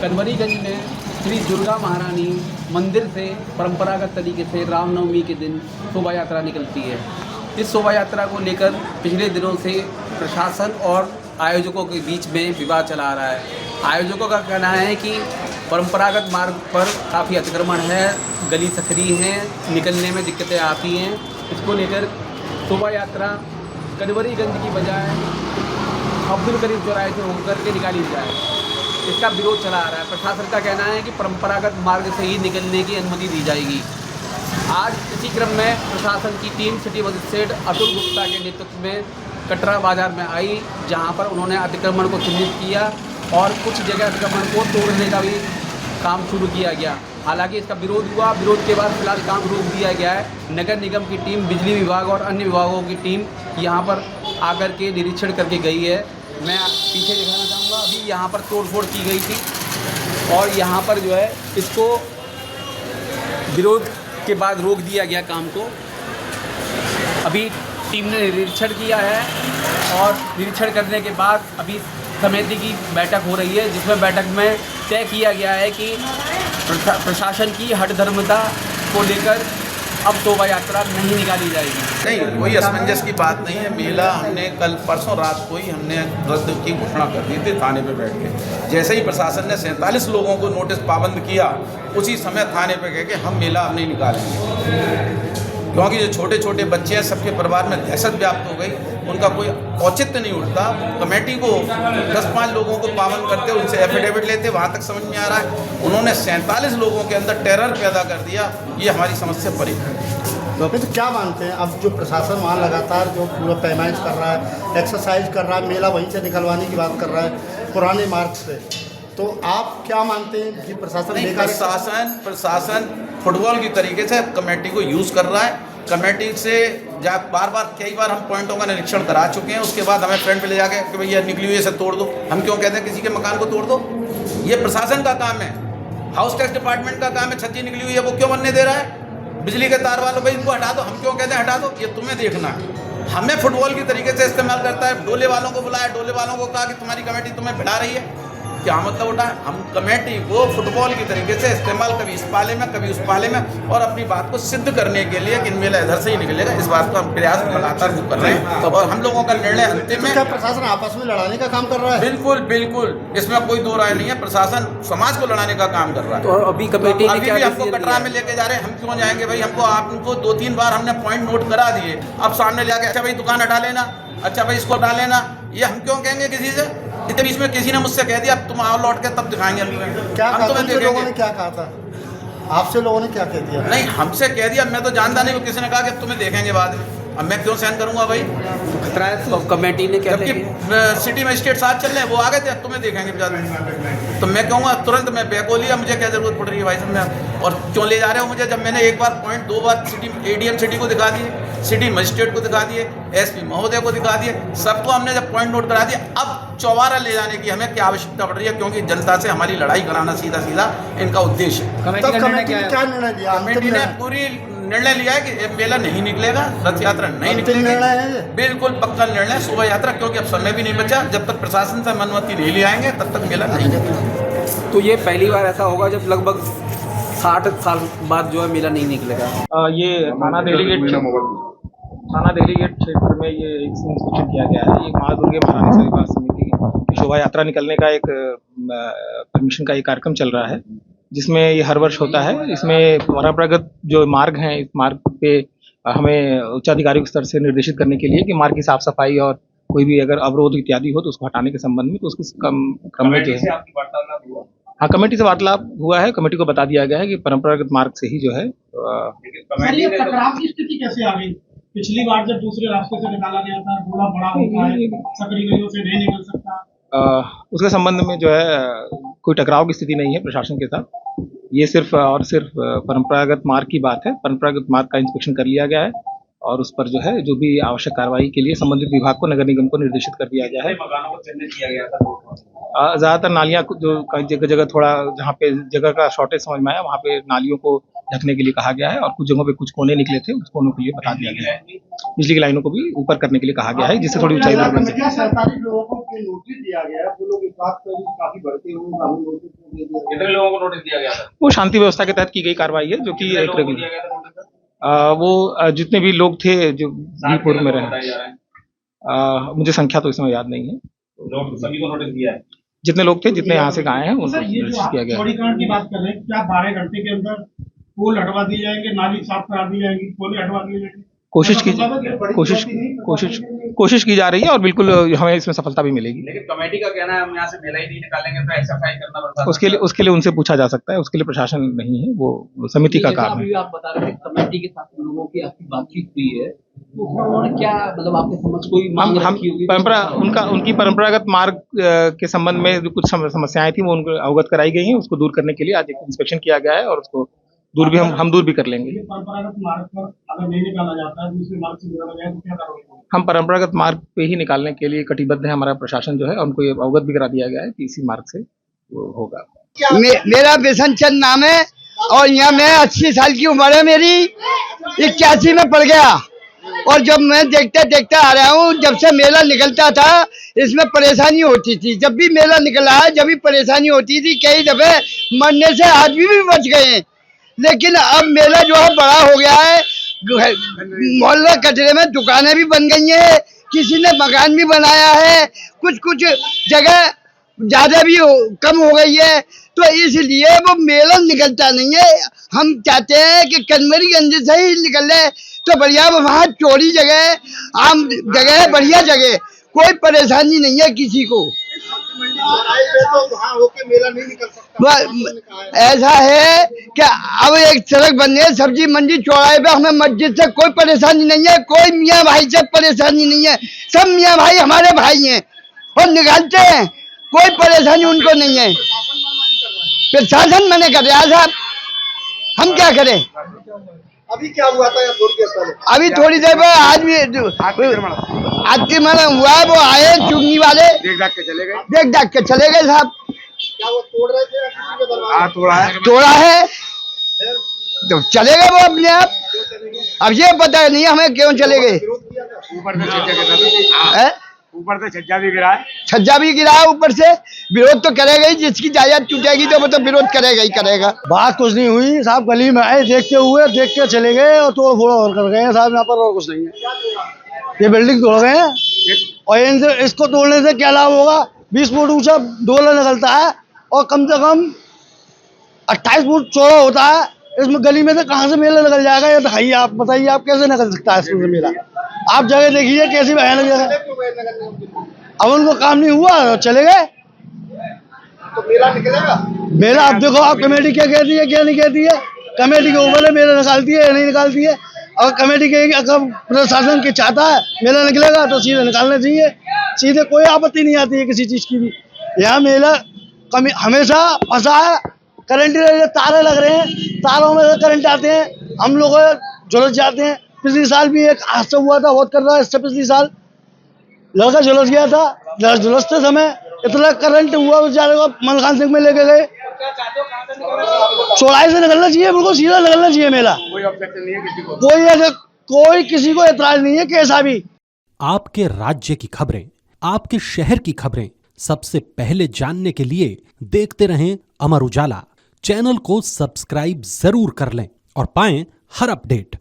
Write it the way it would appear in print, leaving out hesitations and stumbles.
कन्वरीगंज में श्री दुर्गा महारानी मंदिर से परंपरागत तरीके से रामनवमी के दिन शोभा यात्रा निकलती है। इस शोभा यात्रा को लेकर पिछले दिनों से प्रशासन और आयोजकों के बीच में विवाद चला आ रहा है। आयोजकों का कहना है कि परंपरागत मार्ग पर काफ़ी अतिक्रमण है, गली सकरी हैं, निकलने में दिक्कतें आती हैं। इसको लेकर शोभा यात्रा कन्वरीगंज की बजाय अब्दुल करीम चौराहे से होकर के निकाली जाए, इसका विरोध चला आ रहा है। प्रशासन का कहना है कि परंपरागत मार्ग से ही निकलने की अनुमति दी जाएगी। आज इसी क्रम में प्रशासन की team city magistrate Atul Gupta के नेतृत्व में कटरा बाजार में आई, जहां पर उन्होंने अतिक्रमण को चिन्हित किया और कुछ जगह अतिक्रमण को तोड़ने का भी काम शुरू किया गया। हालांकि इसका विरोध हुआ, विरोध के बाद फिलहाल काम रोक दिया गया है। नगर निगम की टीम, बिजली विभाग और अन्य विभागों की टीम यहाँ पर आकर के निरीक्षण करके गई है। मैं पीछे दिखाना चाहूँगा, अभी यहाँ पर तोड़फोड़ की गई थी और यहाँ पर जो है इसको विरोध के बाद रोक दिया गया काम को। अभी टीम ने निरीक्षण किया है और निरीक्षण करने के बाद अभी समिति की बैठक हो रही है, जिसमें बैठक में तय किया गया है कि प्रशासन की हठधर्मिता को लेकर अब शोभा यात्रा नहीं निकाली जाएगी। नहीं, कोई असमंजस की बात नहीं है। मेला हमने कल परसों रात को ही हमने रद्द की घोषणा कर दी थी थाने पे बैठ के। जैसे ही प्रशासन ने 47 लोगों को नोटिस पाबंद किया, उसी समय थाने पे कह के हम मेला अब नहीं निकालेंगे, क्योंकि जो छोटे छोटे बच्चे हैं सबके परिवार में दहशत व्याप्त हो गई। उनका कोई औचित्य नहीं उठता। कमेटी को 10-5 लोगों को पाबंद करते, उनसे एफिडेविट लेते, वहाँ तक समझ में आ रहा है। उन्होंने 47 लोगों के अंदर टेरर पैदा कर दिया। ये हमारी समस्या परी है। तो क्या मानते हैं अब जो प्रशासन वहाँ लगातार जो पूरा पैमाइश कर रहा है, एक्सरसाइज कर रहा है, मेला वहीं से निकलवाने की बात कर रहा है पुराने मार्ग से, तो आप क्या मानते हैं कि प्रशासन फुटबॉल की तरीके से कमेटी को यूज़ कर रहा है। कमेटी से बार बार कई बार हम पॉइंटों का निरीक्षण करा चुके हैं। उसके बाद हमें फ्रंट पे ले जाके कि भैया निकली हुई है, इसे तोड़ दो। हम क्यों कहते हैं किसी के मकान को तोड़ दो? ये प्रशासन का काम है, हाउस टैक्स डिपार्टमेंट का काम है। छज्जी निकली हुई है, वो क्यों बनने दे रहा है? बिजली के तार वालों को इनको हटा दो। हम क्यों कहते हैं हटा दो? ये तुम्हें देखना है। हमें फुटबॉल की तरीके से इस्तेमाल करता है। डोले वालों को बुलाया, डोले वालों को कहा कि तुम्हारी कमेटी तुम्हें भिड़ा रही है। क्या मतलब उठा है? हम कमेटी को फुटबॉल की तरीके से इस्तेमाल कभी इस पाले में कभी उस पाले में, और अपनी बात को सिद्ध करने के लिए कि मेला इधर से ही निकलेगा, इस बात को हम प्रयास लगातार कर रहे हैं। तो और हम लोगों का निर्णय अंतिम में। क्या प्रशासन आपस में लड़ाने का काम कर रहा है? बिल्कुल बिल्कुल, इसमें कोई दो राय नहीं है। प्रशासन समाज को लड़ाने का काम कर रहा है। तो अभी कमेटी अभी भी हमको कटरा में लेके जा रहे हैं। हम क्यों जाएंगे भाई? हमको आपको 2-3 बार हमने पॉइंट नोट करा दिए। अब सामने जाके अच्छा भाई दुकान हटा लेना, अच्छा भाई इसको हटा लेना, ये हम क्यों कहेंगे किसी से? इतने बीच में किसी ने मुझसे कह दिया अब तुम आओ लौट के तब दिखाएंगे। क्या हम तुम्हें देखेंगे। लोगों ने क्या कहा था आपसे? लोगों ने क्या कह दिया? नहीं, हमसे कह दिया, मैं तो जानता नहीं। किसी ने कहा कि तुम्हें देखेंगे बाद में। अब मैं क्यों सहन करूंगा भाई? खतरा है। तो कमेटी ने क्या, जबकि सिटी मजिस्ट्रेट साथ चल रहे हैं, वो आ गए थे, तुम्हें देखेंगे बाद। तो मैं कहूँगा तुरंत मैं बैक हो लिया। मुझे क्या जरूरत पड़ रही है भाई साहब में? और क्यों ले जा रहे हो मुझे? जब मैंने एक बार पॉइंट 2 बार सिटी एडीएम सिटी को दिखा दिए, सिटी मजिस्ट्रेट को दिखा दिए, एसपी महोदय को दिखा दिए, सबको हमने जब पॉइंट नोट करा दिया। अब चौबारा ले जाने की हमें क्या आवश्यकता पड़ रही है? क्योंकि जनता से हमारी लड़ाई कराना सीधा सीधा इनका उद्देश्य है। कमेटी ने क्या निर्णय लिया? कमेटी ने पूरी निर्णय लिया है कि मेला नहीं निकलेगा, रथ यात्रा नहीं निकलेगी। बिल्कुल पक्का निर्णय, शोभा यात्रा, क्योंकि अब समय भी नहीं बचा। जब तक प्रशासन से अनुमति नहीं ले आएंगे तब तक मेला नहीं निकलेगा। तो ये पहली बार ऐसा होगा जब लगभग 60 साल बाद जो है मेला नहीं निकलेगा। ये थाना डेलीगेट क्षेत्र में ये एक इंस्पेक्शन किया गया है। ये माँ दुर्गे महारानी सेवा समिति की शोभा यात्रा निकलने का एक परमिशन का एक कार्यक्रम चल रहा है, जिसमें ये हर वर्ष होता है। इसमें परंपरागत जो मार्ग हैं, इस मार्ग पे हमें उच्चाधिकारी के स्तर से निर्देशित करने के लिए कि मार्ग की साफ सफाई और कोई भी अगर अवरोध इत्यादि हो तो उसको हटाने के संबंध में, तो उसके क्रम में जो है हाँ कमेटी से वार्तालाप हुआ है। कमेटी को बता दिया गया है कि परंपरागत मार्ग से ही जो है। टकराव की स्थिति कैसे आ गई? पिछली बार जब दूसरे रास्ते से निकाला गया था, थोड़ा बड़ा होता है, सकरी गलियों से नहीं निकल सकता। उसके संबंध में जो है कोई टकराव की स्थिति नहीं है प्रशासन के साथ। ये सिर्फ और सिर्फ परंपरागत मार्ग की बात है। परंपरागत मार्ग का इंस्पेक्शन कर लिया गया है और उस पर जो है जो भी आवश्यक कार्रवाई के लिए संबंधित विभाग को, नगर निगम को निर्देशित कर दिया गया है। मकानों को चिन्हित किया गया था। ज़्यादातर नालियाँ जो जगह जगह थोड़ा जहाँ पे जगह का शॉर्टेज समझ में आया, वहाँ पे नालियों को ढकने के लिए कहा गया है और कुछ जगहों पे कुछ कोने निकले थे, उस कोनों के लिए बता दिया गया है। बिजली की लाइनों को भी ऊपर करने के लिए कहा गया है, जिससे थोड़ी ऊंचाई पर बन सके। सरकारी लोगों को नोटिस दिया गया है, वो लोग इस बात पर काफी बढ़ते हुए कितने लोगों को नोटिस दिया गया था? वो शांति व्यवस्था के तहत की गई कार्रवाई है, जो कि कितने एक लोगों को रेगुलर दिया गया था नोटिस? वो जितने भी लोग थे जो बीपुर में रहे, बताया जा रहा है। मुझे संख्या तो इसमें याद नहीं है। लोग सभी को नोटिस दिया है। जितने लोग थे, जितने यहाँ से आए हैं, उनको सर ये जो नोटिस आप किया गया है। चौड़ीकरण की बात कर रहे हैं, क्या 12 घंटे के अंदर पुल हटवा दिए जाएंगे, नाली साफ करा दी जाएगी, पुल हटवा दिए जाएंगे? कोशिश की ऐसा मतलब कि कोशिश की जा रही है और बिल्कुल हमें इसमें सफलता भी मिलेगी। लेकिन कमेटी का कहना है हम यहाँ से मेला ही नहीं निकालेंगे तो एक्सरसाइज करना पड़ता है। उसके लिए उनसे पूछा जा सकता है, उसके लिए प्रशासन नहीं है, वो समिति का काम है। अभी आप बता रहे थे कमेटी के साथ लोगों की आपकी बातचीत हुई है, तो उसमें उन्होंने क्या मतलब आपके समझ कोई मांग हम रखी होगी? उनकी परंपरागत मार्ग के संबंध में जो कुछ समस्याएं थी वो उनको अवगत कराई गई हैं। उसको दूर करने के लिए आज एक इंस्पेक्शन किया गया है और उसको दूर भी हम दूर भी कर लेंगे। ये परंपरागत मार्ग पर अगर नहीं निकाला जाता है, दूसरे मार्ग से निकाला जाए तो क्या कार्रवाई होगी? हम परंपरागत मार्ग पे ही निकालने के लिए कटिबद्ध है, हमारा प्रशासन जो है, उनको ये अवगत भी करा दिया गया है कि इसी मार्ग से वो होगा। मेरा बेसन चंद नाम है और यहाँ मैं 80 साल की उम्र है मेरी, 81 में पड़ गया। और जब मैं देखते आ रहा हूँ, जब से मेला निकलता था इसमें परेशानी होती थी। जब भी मेला निकला है जब भी परेशानी होती थी, कई दफे मरने से आदमी भी बच गए हैं। लेकिन अब मेला जो है बड़ा हो गया है, मोहल्ला कचरे में दुकानें भी बन गई हैं, किसी ने मकान भी बनाया है, कुछ जगह ज्यादा भी कम हो गई है, तो इसलिए वो मेला निकलता नहीं है। हम चाहते हैं कि कन्वरीगंज से ही निकले तो बढ़िया, वहाँ चौड़ी जगह, आम जगह है, बढ़िया जगह, कोई परेशानी नहीं है किसी को। ऐसा है कि अब एक सड़क बन है सब्जी मंडी चौराहे पे, हमें मस्जिद से कोई परेशानी नहीं है, कोई मियाँ भाई से परेशानी नहीं है, सब मियाँ भाई हमारे भाई हैं और निकालते हैं, कोई परेशानी उनको नहीं है। प्रशासन मना कर रहा है साहब, हम क्या करें? अभी क्या हुआ था थोड़ी देर पहले? अभी थोड़ी देर पहले आतिमन हुआ है, वो आए चुगनी वाले, देख दाख के चले गए साहब। क्या वो तोड़ रहे थे या किसी के दरवाजे? तोड़ा है तो चले गए वो अपने आप। अब ये पता नहीं हमें क्यों चले गए। ऊपर से छज्जा भी गिरा है, छज्जा भी गिरा है ऊपर से। विरोध तो करेगा ही, जिसकी जायदाद टूटेगी तो वो तो विरोध करेगा ही करेगा। बात कुछ नहीं हुई साहब, गली में आए, देखते हुए देख के चले गए और तोड़ फोड़ और कर गए हैं साहब। यहाँ पर और कुछ नहीं है, ये बिल्डिंग तोड़ गए हैं और इनसे इसको तोड़ने से क्या लाभ होगा? 20 फुट ऊंचा डोला निकलता है और कम से कम 28 फुट चौड़ा होता है। इसमें गली में से कहाँ से मेला निकल जाएगा? ये दिखाइए, आप बताइए, आप कैसे निकल सकता है इसमें से मेला? आप जगह देखिए कैसी भयानक जगह। अब उनको काम नहीं हुआ, चले गए। तो मेला निकलेगा? मेला अब देखो, आप कमेटी क्या कहती है क्या नहीं कहती है। कमेटी के ऊपर है, मेला निकालती है या नहीं निकालती है। अगर कमेटी कहेगी, अगर प्रशासन के चाहता है मेला निकलेगा तो सीधे निकालना चाहिए, सीधे कोई आपत्ति नहीं आती है किसी चीज की भी। यहाँ मेला हमेशा फंसा है, करंट तारे लग रहे हैं, तारों में से करंट आते हैं, हम लोग झुलस जाते हैं। पिछले साल भी एक हादसा हुआ था, बहुत कर रहा है, इससे पिछले साल लड़का झुलस गया था। झुलसते समय इतना करंट हुआ, बेचारे को मलखान सिंह में लेके गए। चौड़ाई से निकलना चाहिए, बिल्कुल सीधा निकलना चाहिए मेला। कोई ऑब्जेक्शन नहीं है किसी को, कोई किसी को एतराज नहीं है कैसा भी। आपके राज्य की खबरें, आपके शहर की खबरें सबसे पहले जानने के लिए देखते रहें अमर उजाला। चैनल को सब्सक्राइब जरूर कर लें और पाएं हर अपडेट।